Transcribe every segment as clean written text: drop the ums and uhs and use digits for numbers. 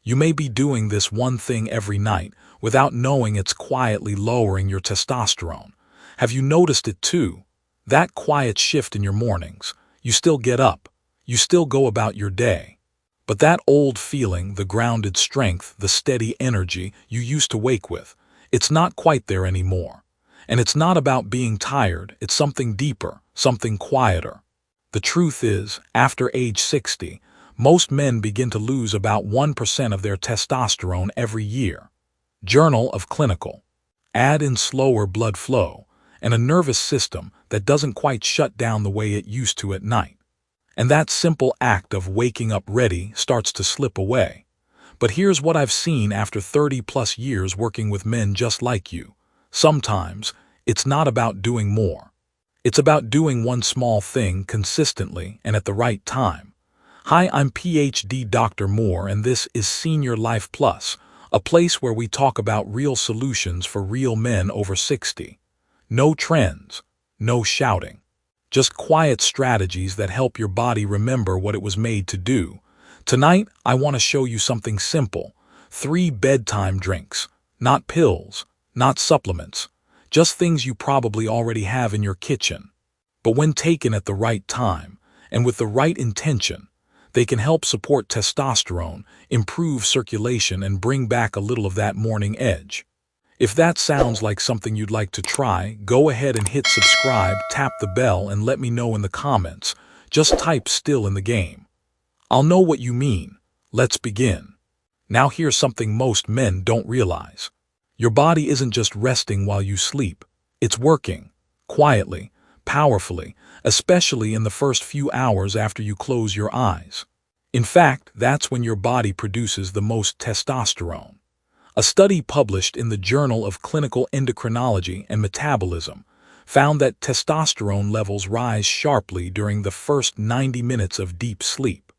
You may be doing this one thing every night without knowing it's quietly lowering your testosterone. Have you noticed it too? That quiet shift in your mornings. You still get up. You still go about your day. But that old feeling, the grounded strength, the steady energy you used to wake with, it's not quite there anymore. And it's not about being tired, it's something deeper, something quieter. The truth is, after age 60, most men begin to lose about 1% of their testosterone every year. Journal of Clinical. Add in slower blood flow and a nervous system that doesn't quite shut down the way it used to at night. And that simple act of waking up ready starts to slip away. But here's what I've seen after 30+ years working with men just like you. Sometimes, it's not about doing more. It's about doing one small thing consistently and at the right time. Hi, I'm PhD Dr. Moore, and this is Senior Life Plus, a place where we talk about real solutions for real men over 60. No trends, no shouting. Just quiet strategies that help your body remember what it was made to do. Tonight, I want to show you something simple. 3 bedtime drinks. Not pills, not supplements. Just things you probably already have in your kitchen. But when taken at the right time, and with the right intention, they can help support testosterone, improve circulation, and bring back a little of that morning edge. If that sounds like something you'd like to try, go ahead and hit subscribe, tap the bell, and let me know in the comments. Just type "still in the game." I'll know what you mean. Let's begin. Now here's something most men don't realize. Your body isn't just resting while you sleep. It's working, quietly, powerfully, especially in the first few hours after you close your eyes. In fact, that's when your body produces the most testosterone. A study published in the Journal of Clinical Endocrinology and Metabolism found that testosterone levels rise sharply during the first 90 minutes of deep sleep.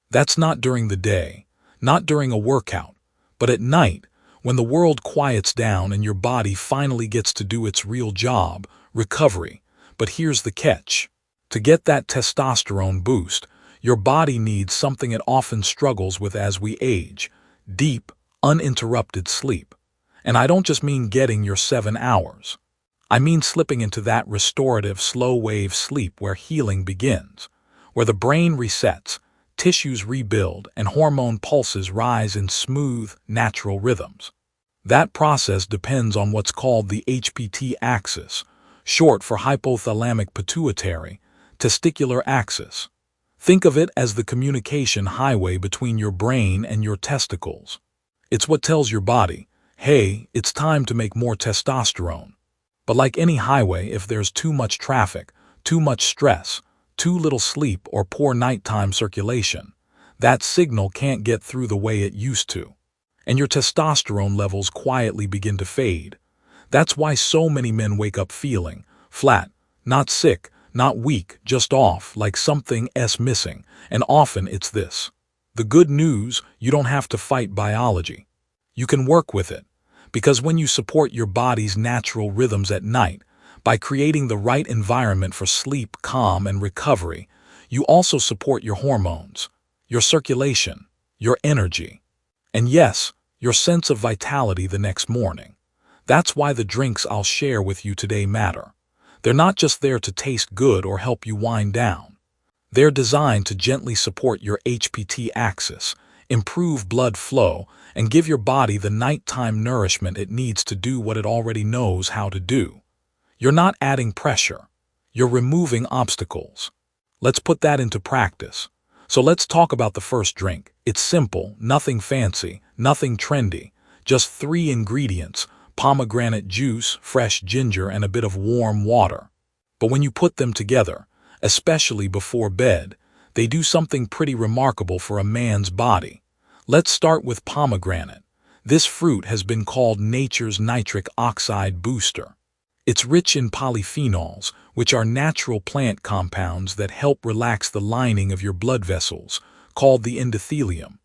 That's not during the day, not during a workout, but at night, when the world quiets down and your body finally gets to do its real job, recovery. But here's the catch. To get that testosterone boost, your body needs something it often struggles with as we age: deep, uninterrupted sleep. And I don't just mean getting your 7 hours. I mean slipping into that restorative, slow-wave sleep where healing begins, where the brain resets, tissues rebuild, and hormone pulses rise in smooth, natural rhythms. That process depends on what's called the HPT axis, short for hypothalamic pituitary, testicular axis. Think of it as the communication highway between your brain and your testicles. It's what tells your body, hey, it's time to make more testosterone. But like any highway, if there's too much traffic, too much stress, too little sleep, or poor nighttime circulation, that signal can't get through the way it used to. And your testosterone levels quietly begin to fade. That's why so many men wake up feeling flat, not sick, not weak, just off, like something's missing. And often it's this. The good news: you don't have to fight biology. You can work with it. Because when you support your body's natural rhythms at night, by creating the right environment for sleep, calm, and recovery, you also support your hormones, your circulation, your energy, and yes, your sense of vitality the next morning. That's why the drinks I'll share with you today matter. They're not just there to taste good or help you wind down. They're designed to gently support your HPT axis, improve blood flow, and give your body the nighttime nourishment it needs to do what it already knows how to do. You're not adding pressure. You're removing obstacles. Let's put that into practice. So let's talk about the first drink. It's simple, nothing fancy, nothing trendy. Just 3 ingredients: pomegranate juice, fresh ginger, and a bit of warm water. But when you put them together, especially before bed, they do something pretty remarkable for a man's body. Let's start with pomegranate. This fruit has been called nature's nitric oxide booster. It's rich in polyphenols, which are natural plant compounds that help relax the lining of your blood vessels, called the endothelium.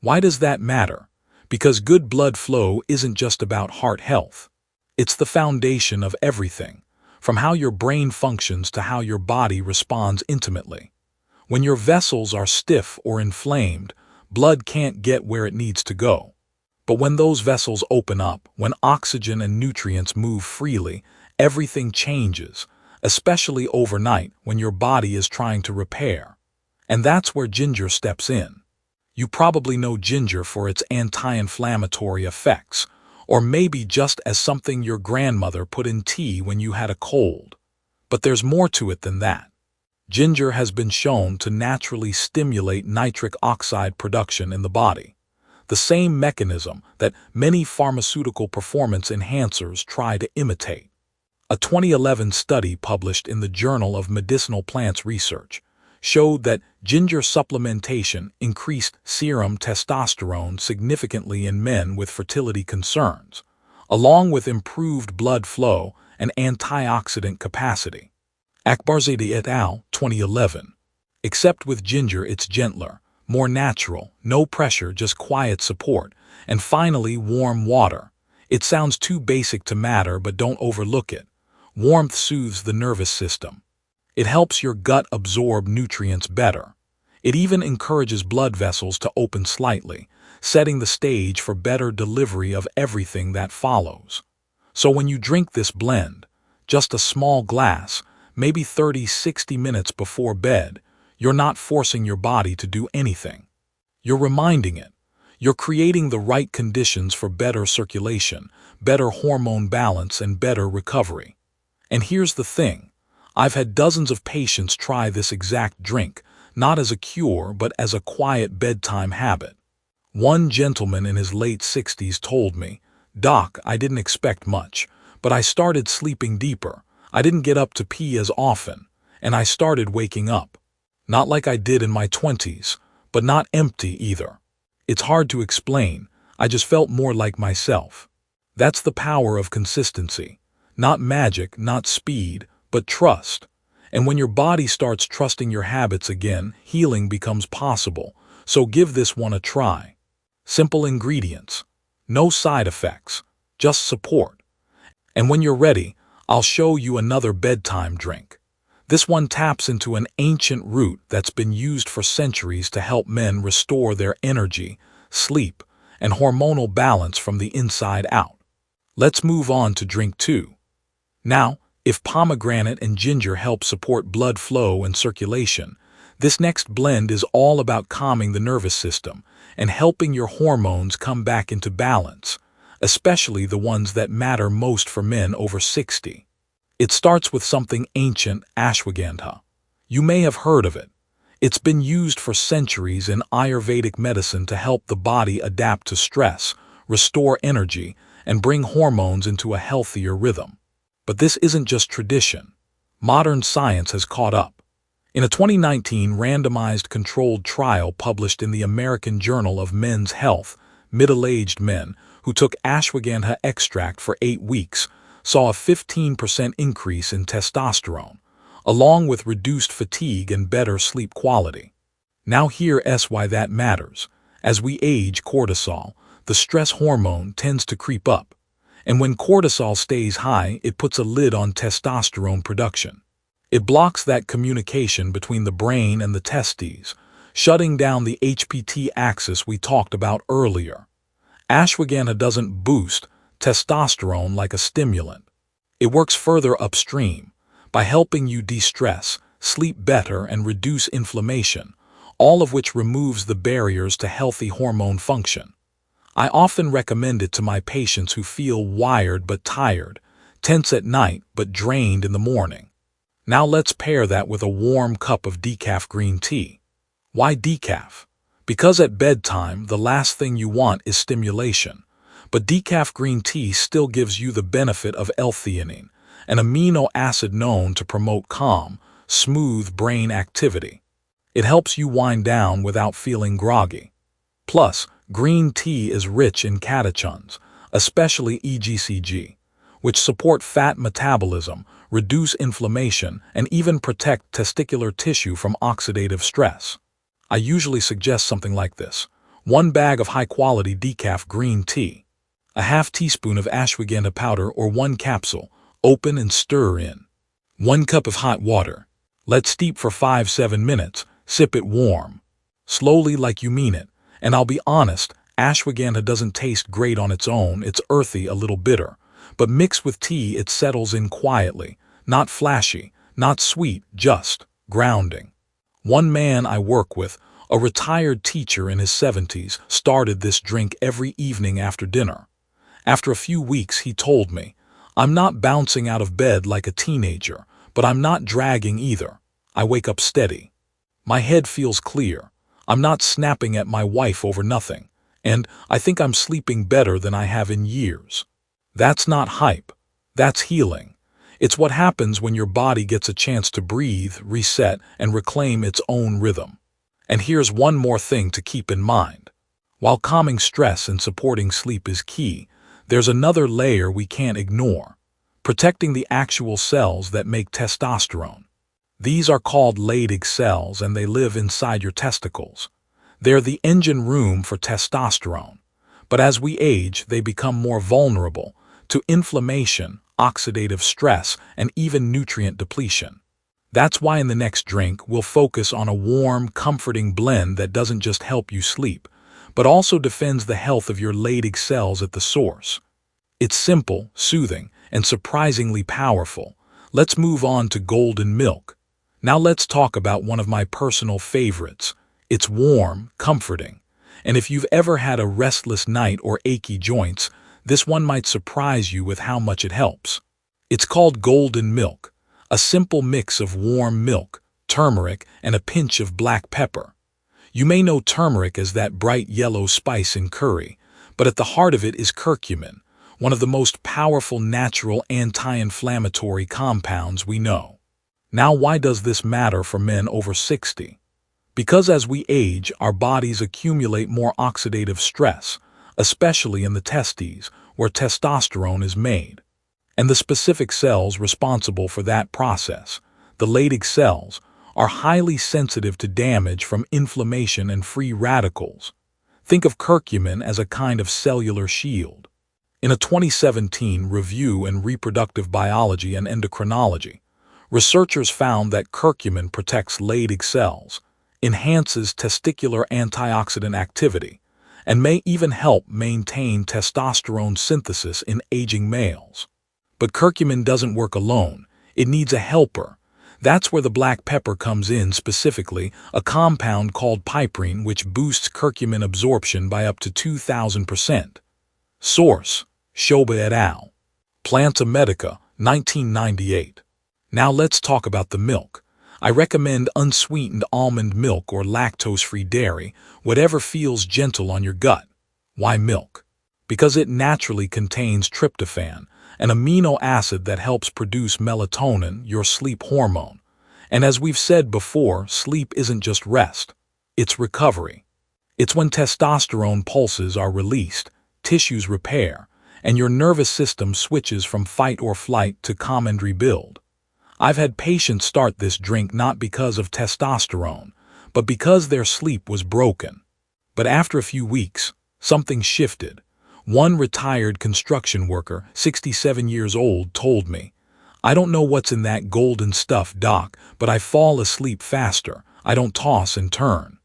Why does that matter? Because good blood flow isn't just about heart health. It's the foundation of everything, from how your brain functions to how your body responds intimately. When your vessels are stiff or inflamed, blood can't get where it needs to go. But when those vessels open up, when oxygen and nutrients move freely, everything changes, especially overnight when your body is trying to repair. And that's where ginger steps in. You probably know ginger for its anti-inflammatory effects, or maybe just as something your grandmother put in tea when you had a cold. But there's more to it than that. Ginger has been shown to naturally stimulate nitric oxide production in the body, the same mechanism that many pharmaceutical performance enhancers try to imitate. A 2011 study published in the Journal of Medicinal Plants Research showed that ginger supplementation increased serum testosterone significantly in men with fertility concerns, along with improved blood flow and antioxidant capacity. Akbarzadeh et al., 2011. Except with ginger it's gentler, more natural, no pressure, just quiet support. And finally, warm water. It sounds too basic to matter, but don't overlook it. Warmth soothes the nervous system. It helps your gut absorb nutrients better. It even encourages blood vessels to open slightly, setting the stage for better delivery of everything that follows. So when you drink this blend, just a small glass, maybe 30-60 minutes before bed, you're not forcing your body to do anything. You're reminding it. You're creating the right conditions for better circulation, better hormone balance, and better recovery. And here's the thing. I've had dozens of patients try this exact drink, not as a cure but as a quiet bedtime habit. One gentleman in his late 60s told me, "Doc, I didn't expect much, but I started sleeping deeper. I didn't get up to pee as often, and I started waking up. Not like I did in my 20s, but not empty either. It's hard to explain. I just felt more like myself." That's the power of consistency. Not magic, not speed, but trust. And when your body starts trusting your habits again, healing becomes possible. So give this one a try. Simple ingredients. No side effects. Just support. And when you're ready, I'll show you another bedtime drink. This one taps into an ancient root that's been used for centuries to help men restore their energy, sleep, and hormonal balance from the inside out. Let's move on to drink 2. Now, if pomegranate and ginger help support blood flow and circulation, this next blend is all about calming the nervous system and helping your hormones come back into balance, especially the ones that matter most for men over 60. It starts with something ancient, Ashwagandha. You may have heard of it. It's been used for centuries in Ayurvedic medicine to help the body adapt to stress, restore energy, and bring hormones into a healthier rhythm. But this isn't just tradition. Modern science has caught up. In a 2019 randomized controlled trial published in the American Journal of Men's Health, middle-aged men who took ashwagandha extract for 8 weeks saw a 15% increase in testosterone, along with reduced fatigue and better sleep quality. Now here's why that matters. As we age, cortisol, the stress hormone, tends to creep up. And when cortisol stays high, it puts a lid on testosterone production. It blocks that communication between the brain and the testes, shutting down the HPT axis we talked about earlier. Ashwagandha doesn't boost testosterone like a stimulant. It works further upstream by helping you de-stress, sleep better, and reduce inflammation, all of which removes the barriers to healthy hormone function. I often recommend it to my patients who feel wired but tired, tense at night but drained in the morning. Now let's pair that with a warm cup of decaf green tea. Why decaf? Because at bedtime, the last thing you want is stimulation. But decaf green tea still gives you the benefit of L-theanine, an amino acid known to promote calm, smooth brain activity. It helps you wind down without feeling groggy. Plus, green tea is rich in catechins, especially EGCG, which support fat metabolism, reduce inflammation, and even protect testicular tissue from oxidative stress. I usually suggest something like this: 1 bag of high-quality decaf green tea, a half teaspoon of ashwagandha powder or 1 capsule, open and stir in. 1 cup of hot water. Let steep for 5-7 minutes, sip it warm. Slowly like you mean it, And I'll be honest, ashwagandha doesn't taste great on its own, it's earthy, a little bitter. But mixed with tea it settles in quietly, not flashy, not sweet, just grounding. One man I work with, a retired teacher in his 70s, started this drink every evening after dinner. After a few weeks he told me, "I'm not bouncing out of bed like a teenager, but I'm not dragging either. I wake up steady. My head feels clear. I'm not snapping at my wife over nothing. And I think I'm sleeping better than I have in years." That's not hype. That's healing. It's what happens when your body gets a chance to breathe, reset, and reclaim its own rhythm. And here's one more thing to keep in mind. While calming stress and supporting sleep is key, there's another layer we can't ignore: protecting the actual cells that make testosterone. These are called Leydig cells, and they live inside your testicles. They're the engine room for testosterone. But as we age, they become more vulnerable to inflammation, oxidative stress, and even nutrient depletion. That's why in the next drink, we'll focus on a warm, comforting blend that doesn't just help you sleep, but also defends the health of your Leydig cells at the source. It's simple, soothing, and surprisingly powerful. Let's move on to golden milk. Now let's talk about one of my personal favorites. It's warm, comforting. And if you've ever had a restless night or achy joints, this one might surprise you with how much it helps. It's called golden milk, a simple mix of warm milk, turmeric, and a pinch of black pepper. You may know turmeric as that bright yellow spice in curry, but at the heart of it is curcumin, one of the most powerful natural anti-inflammatory compounds we know. Now, why does this matter for men over 60? Because as we age, our bodies accumulate more oxidative stress, especially in the testes, where testosterone is made. And the specific cells responsible for that process, the Leydig cells, are highly sensitive to damage from inflammation and free radicals. Think of curcumin as a kind of cellular shield. In a 2017 review in Reproductive Biology and Endocrinology, researchers found that curcumin protects Leydig cells, enhances testicular antioxidant activity, and may even help maintain testosterone synthesis in aging males. But curcumin doesn't work alone. It needs a helper. That's where the black pepper comes in, specifically a compound called piperine, which boosts curcumin absorption by up to 2,000%. Source: Shoba et al. Planta Medica, 1998. Now let's talk about the milk. I recommend unsweetened almond milk or lactose-free dairy, whatever feels gentle on your gut. Why milk? Because it naturally contains tryptophan, an amino acid that helps produce melatonin, your sleep hormone. And as we've said before, sleep isn't just rest, it's recovery. It's when testosterone pulses are released, tissues repair, and your nervous system switches from fight or flight to calm and rebuild. I've had patients start this drink not because of testosterone, but because their sleep was broken. But after a few weeks, something shifted. One retired construction worker, 67 years old, told me, "I don't know what's in that golden stuff, doc, but I fall asleep faster. I don't toss and turn.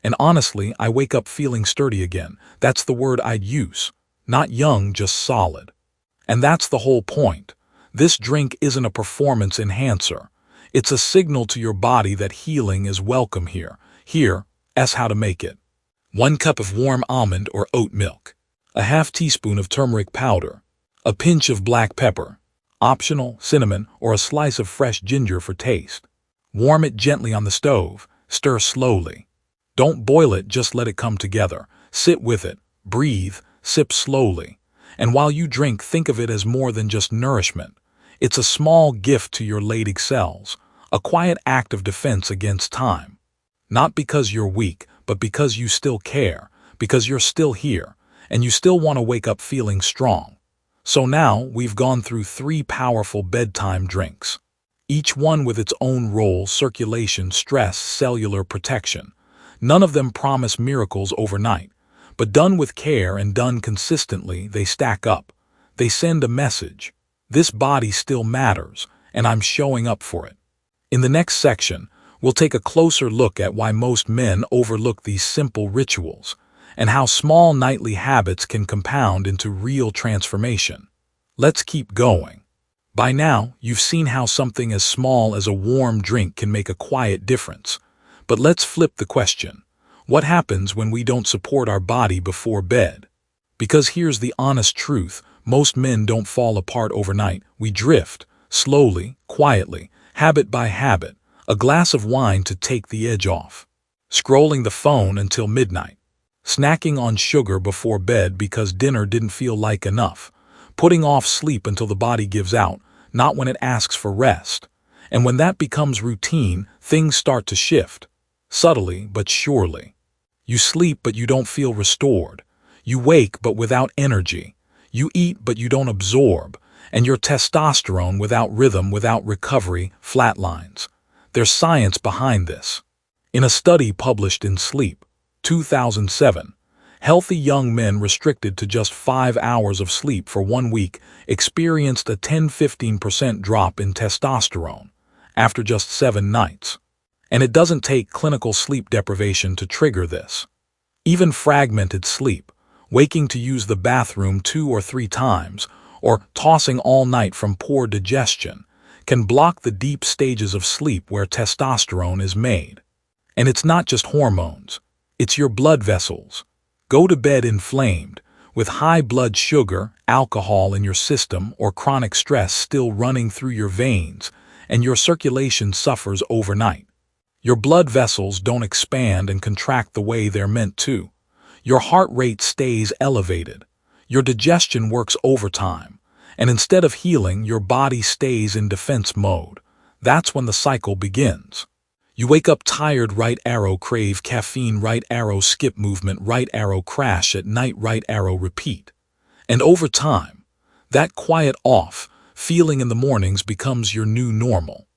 And honestly, I wake up feeling sturdy again." That's the word I'd use. Not young, just solid. And that's the whole point. This drink isn't a performance enhancer. It's a signal to your body that healing is welcome here. Here's how to make it. 1 cup of warm almond or oat milk. A half teaspoon of turmeric powder. A pinch of black pepper. Optional, cinnamon, or a slice of fresh ginger for taste. Warm it gently on the stove. Stir slowly. Don't boil it, just let it come together. Sit with it. Breathe. Sip slowly. And while you drink, think of it as more than just nourishment. It's a small gift to your Leydig cells, a quiet act of defense against time. Not because you're weak, but because you still care, because you're still here, and you still want to wake up feeling strong. So now we've gone through 3 powerful bedtime drinks, each one with its own role: circulation, stress, cellular protection. None of them promise miracles overnight, but done with care and done consistently, they stack up. They send a message. This body still matters, and I'm showing up for it. In the next section, we'll take a closer look at why most men overlook these simple rituals, and how small nightly habits can compound into real transformation. Let's keep going. By now, you've seen how something as small as a warm drink can make a quiet difference. But let's flip the question. What happens when we don't support our body before bed? Because here's the honest truth, most men don't fall apart overnight. We drift, slowly, quietly, habit by habit, a glass of wine to take the edge off. Scrolling the phone until midnight. Snacking on sugar before bed because dinner didn't feel like enough. Putting off sleep until the body gives out, not when it asks for rest. And when that becomes routine, things start to shift. Subtly but surely. You sleep but you don't feel restored. You wake but without energy. You eat but you don't absorb. And your testosterone without rhythm, without recovery, flatlines. There's science behind this. In a study published in Sleep, 2007, healthy young men restricted to just 5 hours of sleep for 1 week experienced a 10–15% drop in testosterone after just 7 nights. And it doesn't take clinical sleep deprivation to trigger this. Even fragmented sleep, waking to use the bathroom 2 or 3 times, or tossing all night from poor digestion, can block the deep stages of sleep where testosterone is made. And it's not just hormones, it's your blood vessels. Go to bed inflamed, with high blood sugar, alcohol in your system, or chronic stress still running through your veins, and your circulation suffers overnight. Your blood vessels don't expand and contract the way they're meant to. Your heart rate stays elevated. Your digestion works overtime. And instead of healing, your body stays in defense mode. That's when the cycle begins. You wake up tired, right arrow crave caffeine, right arrow skip movement, right arrow crash at night, right arrow repeat. And over time, that quiet off feeling in the mornings becomes your new normal.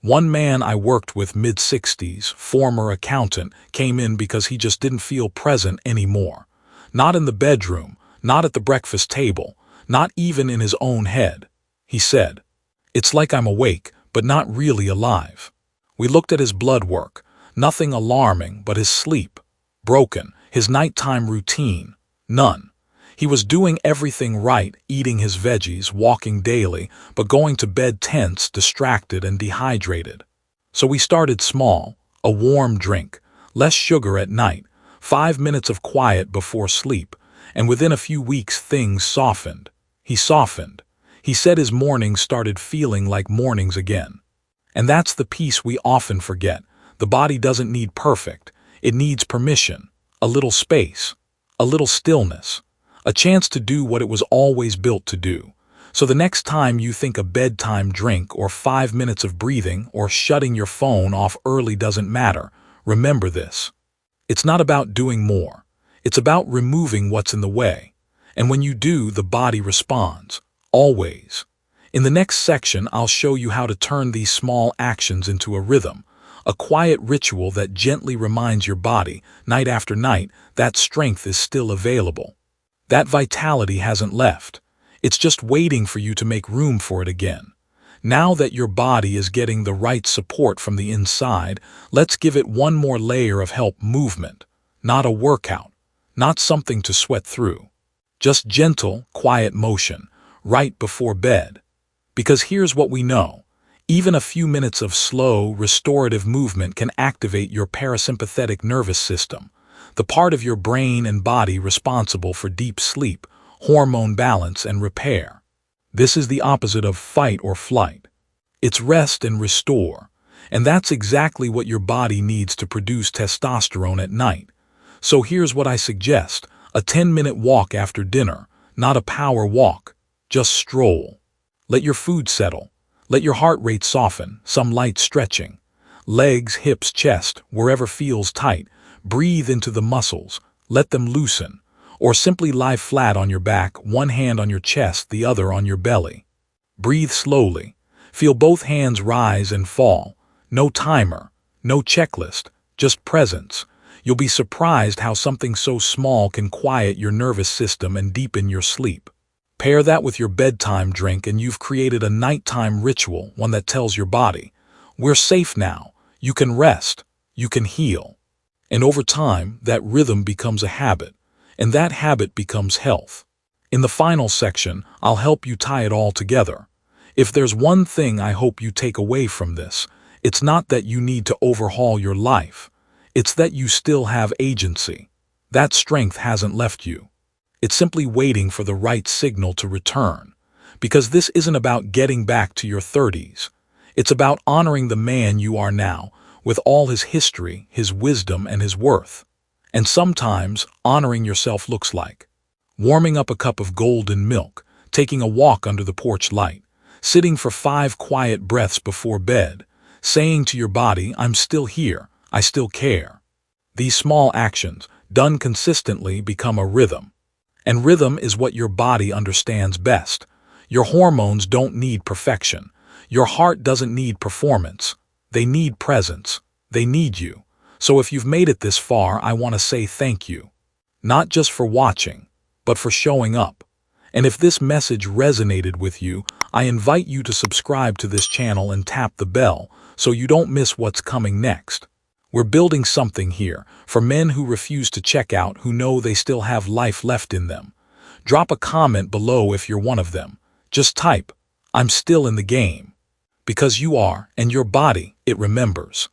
One man I worked with, mid-60s, former accountant, came in because he just didn't feel present anymore. Not in the bedroom, not at the breakfast table, not even in his own head. He said, "It's like I'm awake, but not really alive." We looked at his blood work, nothing alarming, but his sleep, broken, his nighttime routine, none. He was doing everything right, eating his veggies, walking daily, but going to bed tense, distracted, and dehydrated. So we started small, a warm drink, less sugar at night, 5 minutes of quiet before sleep, and within a few weeks things softened. He softened. He said his mornings started feeling like mornings again. And that's the piece we often forget. The body doesn't need perfect. It needs permission, a little space, a little stillness, a chance to do what it was always built to do. So the next time you think a bedtime drink or 5 minutes of breathing or shutting your phone off early doesn't matter, remember this. It's not about doing more. It's about removing what's in the way. And when you do, the body responds. Always. In the next section, I'll show you how to turn these small actions into a rhythm, a quiet ritual that gently reminds your body, night after night, that strength is still available. That vitality hasn't left. It's just waiting for you to make room for it again. Now that your body is getting the right support from the inside, let's give it one more layer of help: movement. Not a workout, not something to sweat through. Just gentle, quiet motion, right before bed. Because here's what we know. Even a few minutes of slow, restorative movement can activate your parasympathetic nervous system, the part of your brain and body responsible for deep sleep, hormone balance, and repair. This is the opposite of fight or flight. It's rest and restore. And that's exactly what your body needs to produce testosterone at night. So here's what I suggest: a 10-minute walk after dinner, not a power walk, just stroll. Let your food settle. Let your heart rate soften, some light stretching. Legs, hips, chest, wherever feels tight. Breathe into the muscles. Let them loosen. Or simply lie flat on your back, one hand on your chest, the other on your belly. Breathe slowly. Feel both hands rise and fall. No timer, no checklist, just presence. You'll be surprised how something so small can quiet your nervous system and deepen your sleep. Pair that with your bedtime drink and you've created a nighttime ritual, one that tells your body, "We're safe now. You can rest. You can heal." And over time, that rhythm becomes a habit, and that habit becomes health. In the final section, I'll help you tie it all together. If there's one thing I hope you take away from this, it's not that you need to overhaul your life. It's that you still have agency. That strength hasn't left you. It's simply waiting for the right signal to return. Because this isn't about getting back to your 30s. It's about honoring the man you are now, with all his history, his wisdom, and his worth. And sometimes, honoring yourself looks like warming up a cup of golden milk, taking a walk under the porch light, sitting for 5 quiet breaths before bed, saying to your body, I'm still here, I still care. These small actions, done consistently, become a rhythm. And rhythm is what your body understands best. Your hormones don't need perfection. Your heart doesn't need performance. They need presence. They need you. So if you've made it this far, I want to say thank you. Not just for watching, but for showing up. And if this message resonated with you, I invite you to subscribe to this channel and tap the bell so you don't miss what's coming next. We're building something here for men who refuse to check out, who know they still have life left in them. Drop a comment below if you're one of them. Just type, I'm still in the game. Because you are, and your body, it remembers.